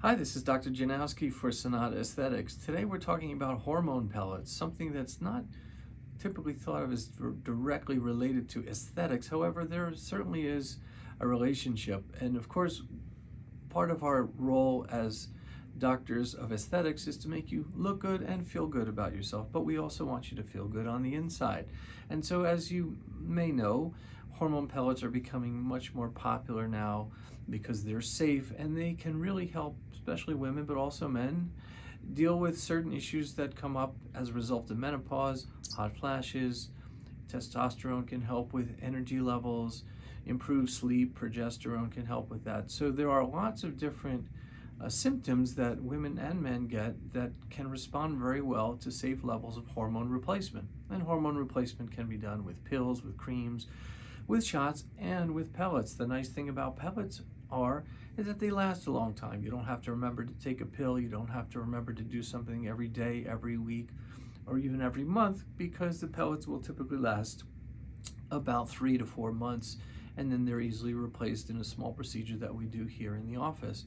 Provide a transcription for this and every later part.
Hi, this is Dr. Janowski for Sonata Aesthetics. Today we're talking about hormone pellets, something that's not typically thought of as directly related to aesthetics. However, there certainly is a relationship. And of course, part of our role as doctors of aesthetics is to make you look good and feel good about yourself, but we also want you to feel good on the inside. And so, as you may know, hormone pellets are becoming much more popular now because they're safe and they can really help, especially women, but also men, deal with certain issues that come up as a result of menopause, hot flashes. Testosterone can help with energy levels, improve sleep, progesterone can help with that. So there are lots of different symptoms that women and men get that can respond very well to safe levels of hormone replacement. And hormone replacement can be done with pills, with creams, with shots, and with pellets. The nice thing about pellets is that they last a long time. You don't have to remember to take a pill. You don't have to remember to do something every day, every week, or even every month, because the pellets will typically last about 3 to 4 months, and then they're easily replaced in a small procedure that we do here in the office.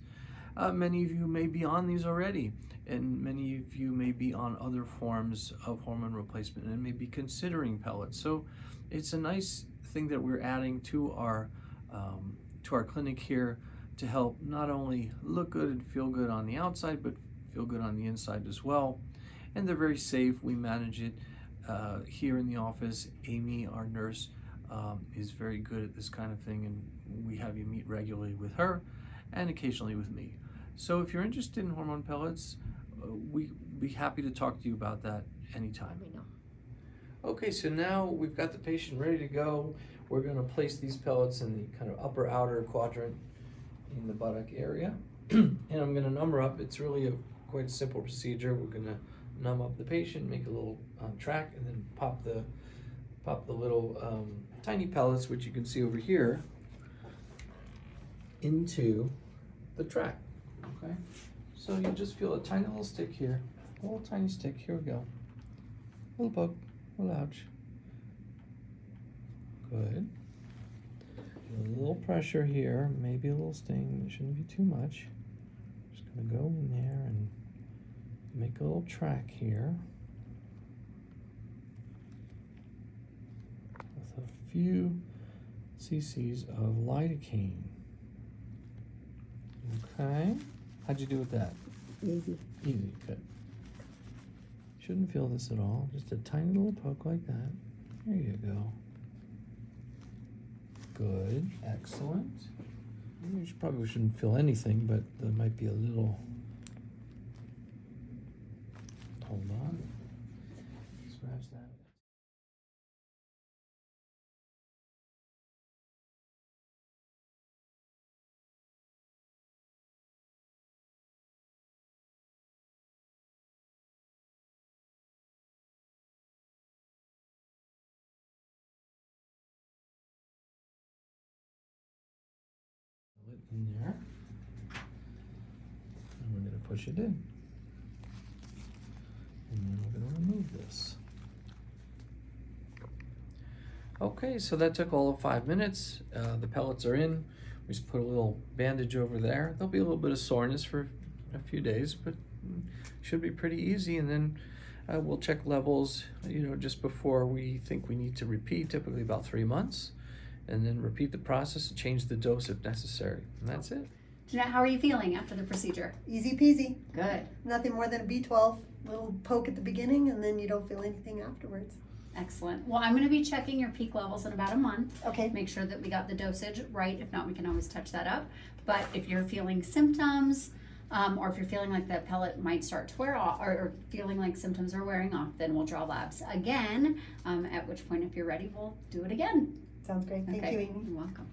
Many of you may be on these already, and many of you may be on other forms of hormone replacement and may be considering pellets. So it's a nice thing that we're adding to our clinic here to help not only look good and feel good on the outside, but feel good on the inside as well. And they're very safe. We manage it here in the office. Amy, our nurse, is very good at this kind of thing, and we have you meet regularly with her and occasionally with me. So if you're interested in hormone pellets, we'd be happy to talk to you about that anytime. Okay, so now we've got the patient ready to go. We're going to place these pellets in the kind of upper outer quadrant in the buttock area. And I'm going to numb her up. It's really a quite simple procedure. We're going to numb up the patient, make a little track, and then pop the little tiny pellets, which you can see over here, into the track. Okay, so you just feel a tiny little stick here, a little tiny stick. Here we go. A little poke, a little ouch. Good. A little pressure here, maybe a little sting. It shouldn't be too much. Just gonna go in there and make a little track here with a few cc's of lidocaine. Okay. How'd you do with that? Easy. Easy, good. Shouldn't feel this at all. Just a tiny little poke like that. There you go. Good, excellent. You probably shouldn't feel anything, but there might be a little. Hold on. Scratch that. In there, and we're going to push it in, and then we're going to remove this. Okay, so that took all of 5 minutes. The pellets are in. We just put a little bandage over there. There'll be a little bit of soreness for a few days, but should be pretty easy. And then we'll check levels, just before we think we need to repeat, typically about 3 months. And then repeat the process and change the dose if necessary. And that's it. Jeanette, how are you feeling after the procedure? Easy peasy. Good. Nothing more than a B12 little poke at the beginning, and then you don't feel anything afterwards. Excellent. Well, I'm going to be checking your peak levels in about a month. Okay. Make sure that we got the dosage right. If not, we can always touch that up. But if you're feeling symptoms, or if you're feeling like that pellet might start to wear off, or feeling like symptoms are wearing off, then we'll draw labs again. At which point, if you're ready, we'll do it again. Sounds great. Thank you, Amy. You're welcome.